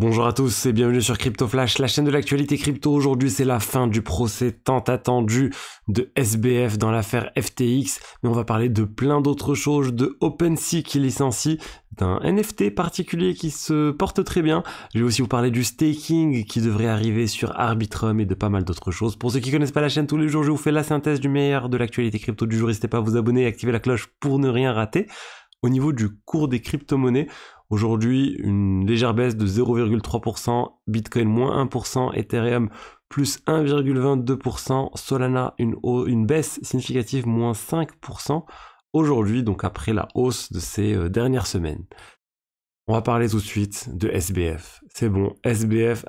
Bonjour à tous et bienvenue sur Crypto Flash, la chaîne de l'actualité crypto. Aujourd'hui, c'est la fin du procès tant attendu de SBF dans l'affaire FTX. Mais on va parler de plein d'autres choses, de OpenSea qui licencie, d'un NFT particulier qui se porte très bien. Je vais aussi vous parler du staking qui devrait arriver sur Arbitrum et de pas mal d'autres choses. Pour ceux qui connaissent pas la chaîne, tous les jours, je vous fais la synthèse du meilleur de l'actualité crypto du jour. N'hésitez pas à vous abonner et activer la cloche pour ne rien rater. Au niveau du cours des crypto-monnaies, aujourd'hui, une légère baisse de 0,3%, Bitcoin moins 1%, Ethereum plus 1,22%, Solana une baisse significative moins 5% aujourd'hui, donc après la hausse de ces dernières semaines. On va parler tout de suite de SBF. C'est bon, SBF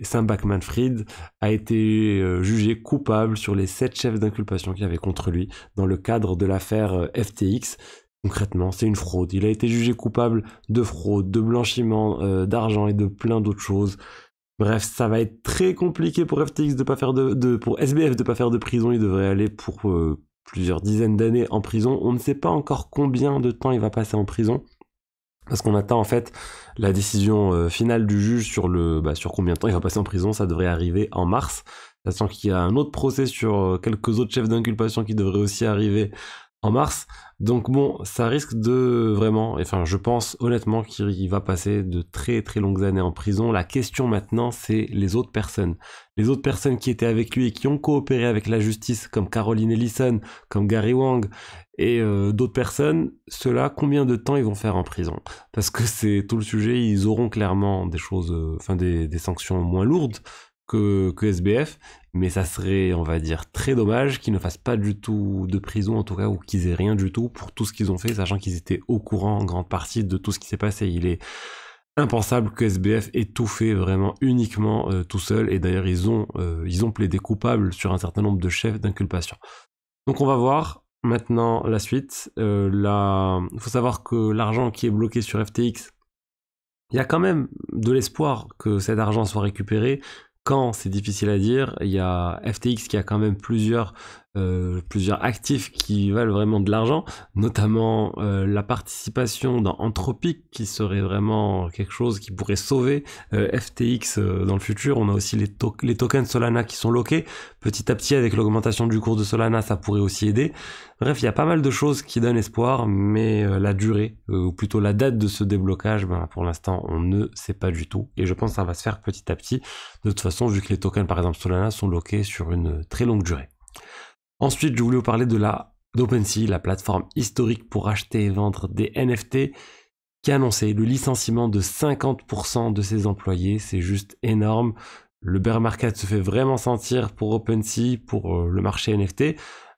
Sam Bankman-Fried a été jugé coupable sur les 7 chefs d'inculpation qu'il y avait contre lui dans le cadre de l'affaire FTX. Concrètement, c'est une fraude. Il a été jugé coupable de fraude, de blanchiment d'argent et de plein d'autres choses. Bref, ça va être très compliqué pour FTX pour SBF de pas faire de prison. Il devrait aller pour plusieurs dizaines d'années en prison. On ne sait pas encore combien de temps il va passer en prison. Parce qu'on attend en fait la décision finale du juge sur combien de temps il va passer en prison. Ça devrait arriver en mars. Sachant qu'il y a un autre procès sur quelques autres chefs d'inculpation qui devraient aussi arriver en mars. Donc bon, ça risque de vraiment, je pense honnêtement qu'il va passer de très très longues années en prison. La question maintenant, c'est les autres personnes. Les autres personnes qui étaient avec lui et qui ont coopéré avec la justice, comme Caroline Ellison, comme Gary Wang et d'autres personnes, ceux-là, combien de temps ils vont faire en prison? Parce que c'est tout le sujet, ils auront clairement des choses, des sanctions moins lourdes que SBF, mais ça serait, on va dire, très dommage qu'ils ne fassent pas du tout de prison, en tout cas, ou qu'ils aient rien du tout pour tout ce qu'ils ont fait, sachant qu'ils étaient au courant en grande partie de tout ce qui s'est passé. Il est impensable que SBF ait tout fait vraiment uniquement tout seul, et d'ailleurs ils ont plaidé coupables sur un certain nombre de chefs d'inculpation. Donc on va voir maintenant la suite. Il faut savoir que l'argent qui est bloqué sur FTX, il y a quand même de l'espoir que cet argent soit récupéré. Quand, c'est difficile à dire, il y a FTX qui a quand même plusieurs actifs qui valent vraiment de l'argent, notamment la participation dans Anthropic qui serait vraiment quelque chose qui pourrait sauver FTX dans le futur. On a aussi les tokens Solana qui sont loqués. Petit à petit, avec l'augmentation du cours de Solana, ça pourrait aussi aider. Bref, il y a pas mal de choses qui donnent espoir, mais la durée, ou plutôt la date de ce déblocage, pour l'instant, on ne sait pas du tout. Et je pense que ça va se faire petit à petit. De toute façon, vu que les tokens, par exemple Solana, sont loqués sur une très longue durée. Ensuite, je voulais vous parler d'OpenSea, la plateforme historique pour acheter et vendre des NFT, qui a annoncé le licenciement de 50% de ses employés. C'est juste énorme. Le bear market se fait vraiment sentir pour OpenSea, pour le marché NFT.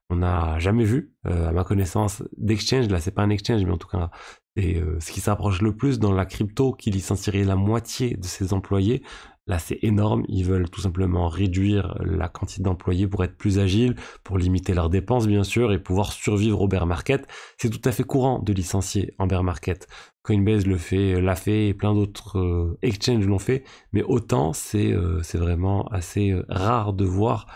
On n'a jamais vu, à ma connaissance, d'exchange. Là, c'est pas un exchange, mais en tout cas, c'est ce qui s'approche le plus dans la crypto, qui licencierait la moitié de ses employés. Là, c'est énorme. Ils veulent tout simplement réduire la quantité d'employés pour être plus agiles, pour limiter leurs dépenses, bien sûr, et pouvoir survivre au bear market. C'est tout à fait courant de licencier en bear market. Coinbase l'a fait, et plein d'autres exchanges l'ont fait. Mais autant, c'est vraiment assez rare de voir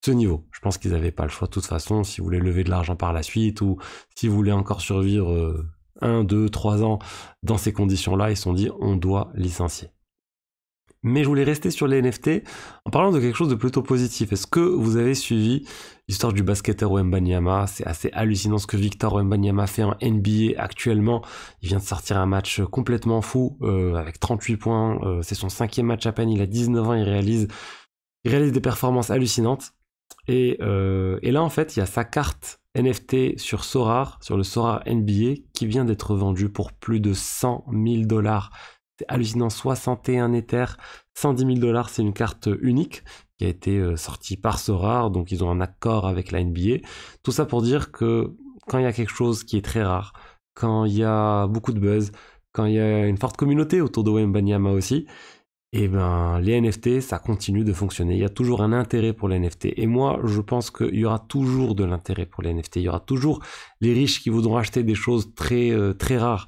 ce niveau. Je pense qu'ils n'avaient pas le choix de toute façon, si vous voulez lever de l'argent par la suite, ou si vous voulez encore survivre 1, 2, 3 ans dans ces conditions-là, ils se sont dit, on doit licencier. Mais je voulais rester sur les NFT en parlant de quelque chose de plutôt positif. Est-ce que vous avez suivi l'histoire du basketteur Wembanyama? C'est assez hallucinant ce que Victor Wembanyama fait en NBA actuellement. Il vient de sortir un match complètement fou avec 38 points. C'est son 5e match à peine. Il a 19 ans. Il réalise des performances hallucinantes. Et là, en fait, il y a sa carte NFT sur Sorare, sur le Sorare NBA, qui vient d'être vendue pour plus de 100 000 $. C'est hallucinant, 61 Ethers, 110 000 $. C'est une carte unique qui a été sortie par Sorare, donc ils ont un accord avec la NBA. Tout ça pour dire que quand il y a quelque chose qui est très rare, quand il y a beaucoup de buzz, quand il y a une forte communauté autour de Wembanyama aussi, et les NFT, ça continue de fonctionner. Il y a toujours un intérêt pour les NFT. Et moi, je pense qu'il y aura toujours de l'intérêt pour les NFT. Il y aura toujours les riches qui voudront acheter des choses très, très rares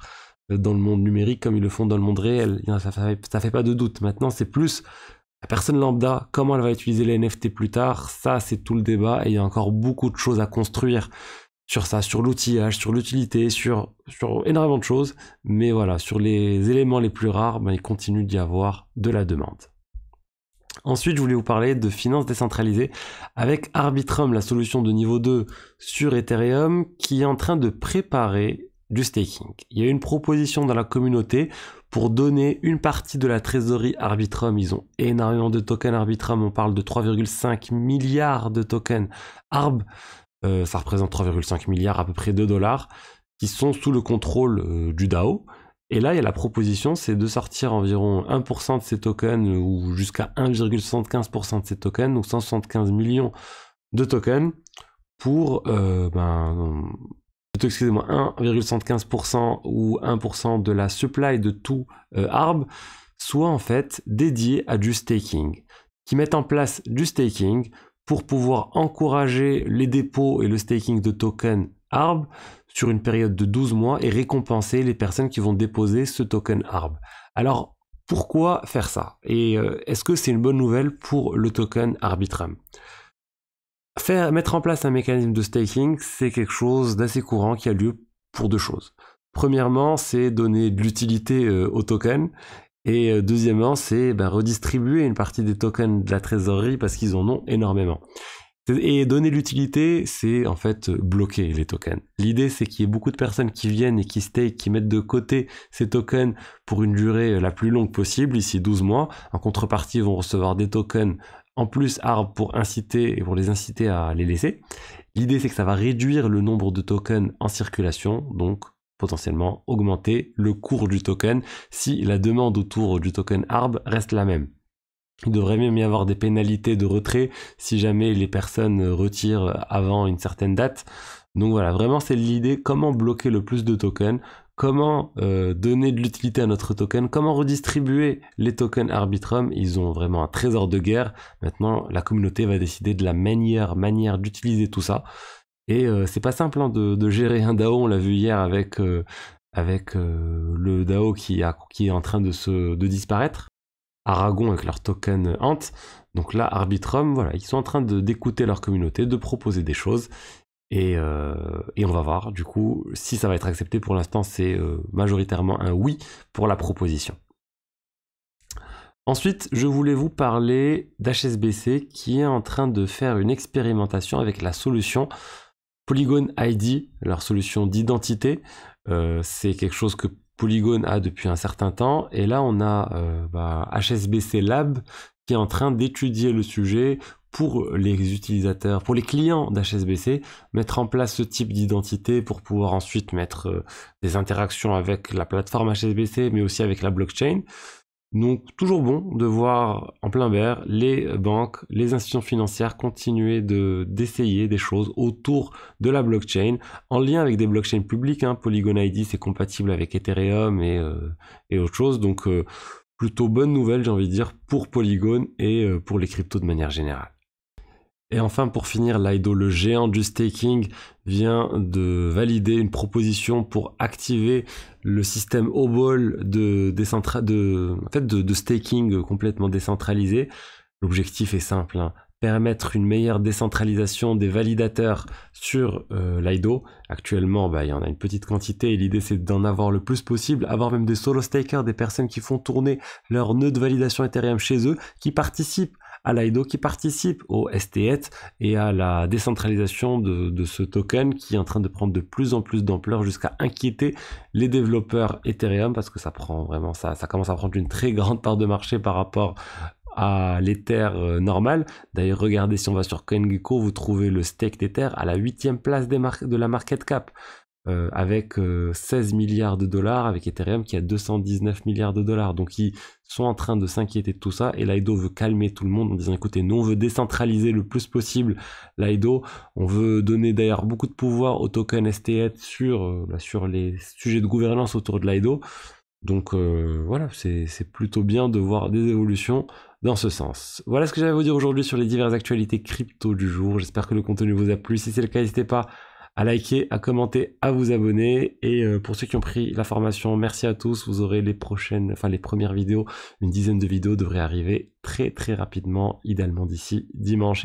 dans le monde numérique comme ils le font dans le monde réel. Ça fait pas de doute. Maintenant, c'est plus la personne lambda, comment elle va utiliser les NFT plus tard. Ça, c'est tout le débat et il y a encore beaucoup de choses à construire sur ça, sur l'outillage, sur l'utilité, sur énormément de choses. Mais voilà, sur les éléments les plus rares, ben, il continue d'y avoir de la demande. Ensuite, je voulais vous parler de finances décentralisées avec Arbitrum, la solution de niveau 2 sur Ethereum, qui est en train de préparer du staking. Il y a une proposition dans la communauté pour donner une partie de la trésorerie Arbitrum. Ils ont énormément de tokens Arbitrum, on parle de 3,5 milliards de tokens ARB, ça représente 3,5 milliards, à peu près $, qui sont sous le contrôle du DAO. Et là, il y a la proposition, c'est de sortir environ 1% de ces tokens ou jusqu'à 1,75% de ces tokens, donc 175 millions de tokens pour, excusez-moi, 1,75% ou 1% de la supply de tout ARB, soit en fait dédié à du staking, qui mettent en place du staking pour pouvoir encourager les dépôts et le staking de tokens ARB sur une période de 12 mois et récompenser les personnes qui vont déposer ce token ARB. Alors, pourquoi faire ça? Et est-ce que c'est une bonne nouvelle pour le token Arbitrum? Mettre en place un mécanisme de staking, c'est quelque chose d'assez courant qui a lieu pour deux choses. Premièrement, c'est donner de l'utilité au token. Et deuxièmement, c'est redistribuer une partie des tokens de la trésorerie parce qu'ils en ont énormément. Et donner l'utilité, c'est en fait bloquer les tokens. L'idée, c'est qu'il y ait beaucoup de personnes qui viennent et qui stake, qui mettent de côté ces tokens pour une durée la plus longue possible, ici 12 mois. En contrepartie, ils vont recevoir des tokens en plus ARB pour les inciter à les laisser. L'idée, c'est que ça va réduire le nombre de tokens en circulation, donc potentiellement augmenter le cours du token si la demande autour du token ARB reste la même. Il devrait même y avoir des pénalités de retrait si jamais les personnes retirent avant une certaine date. Donc voilà, vraiment c'est l'idée, comment bloquer le plus de tokens, comment donner de l'utilité à notre token, comment redistribuer les tokens Arbitrum. Ils ont vraiment un trésor de guerre. Maintenant, la communauté va décider de la manière d'utiliser tout ça. Et c'est pas simple hein, de gérer un DAO, on l'a vu hier avec le DAO qui est en train de disparaître. Aragon avec leur token Ant. Donc là, Arbitrum, voilà, ils sont en train d'écouter leur communauté, de proposer des choses. Et on va voir, du coup, si ça va être accepté. Pour l'instant, c'est majoritairement un oui pour la proposition. Ensuite, je voulais vous parler d'HSBC qui est en train de faire une expérimentation avec la solution Polygon ID, leur solution d'identité. C'est quelque chose que Polygon a depuis un certain temps, et là on a HSBC Lab qui est en train d'étudier le sujet pour les utilisateurs, pour les clients d'HSBC, mettre en place ce type d'identité pour pouvoir ensuite mettre des interactions avec la plateforme HSBC, mais aussi avec la blockchain. Donc toujours bon de voir en plein vert les banques, les institutions financières continuer d'essayer des choses autour de la blockchain en lien avec des blockchains publiques. Hein. Polygon ID c'est compatible avec Ethereum et autre chose. Donc plutôt bonne nouvelle j'ai envie de dire pour Polygon et pour les cryptos de manière générale. Et enfin, pour finir, Lido, le géant du staking, vient de valider une proposition pour activer le système OBOL de staking complètement décentralisé. L'objectif est simple, hein, permettre une meilleure décentralisation des validateurs sur Lido. Actuellement, il y en a une petite quantité et l'idée c'est d'en avoir le plus possible, avoir même des solo stakers, des personnes qui font tourner leur nœud de validation Ethereum chez eux, qui participent à Lido, qui participe au STETH et à la décentralisation de ce token qui est en train de prendre de plus en plus d'ampleur jusqu'à inquiéter les développeurs Ethereum parce que ça commence à prendre une très grande part de marché par rapport à l'Ether normal. D'ailleurs, regardez, si on va sur CoinGecko, vous trouvez le stake d'Ether à la 8e place de la market cap. Avec 16 milliards de dollars, avec Ethereum qui a 219 milliards de dollars. Donc ils sont en train de s'inquiéter de tout ça et Lido veut calmer tout le monde en disant écoutez, nous on veut décentraliser le plus possible Lido, on veut donner d'ailleurs beaucoup de pouvoir au token STETH sur les sujets de gouvernance autour de Lido. Donc voilà, c'est plutôt bien de voir des évolutions dans ce sens. Voilà ce que j'avais à vous dire aujourd'hui sur les diverses actualités crypto du jour. J'espère que le contenu vous a plu. Si c'est le cas, n'hésitez pas à liker, à commenter, à vous abonner. Et pour ceux qui ont pris la formation, merci à tous. Vous aurez les premières vidéos. Une dizaine de vidéos devraient arriver très très rapidement, idéalement d'ici dimanche.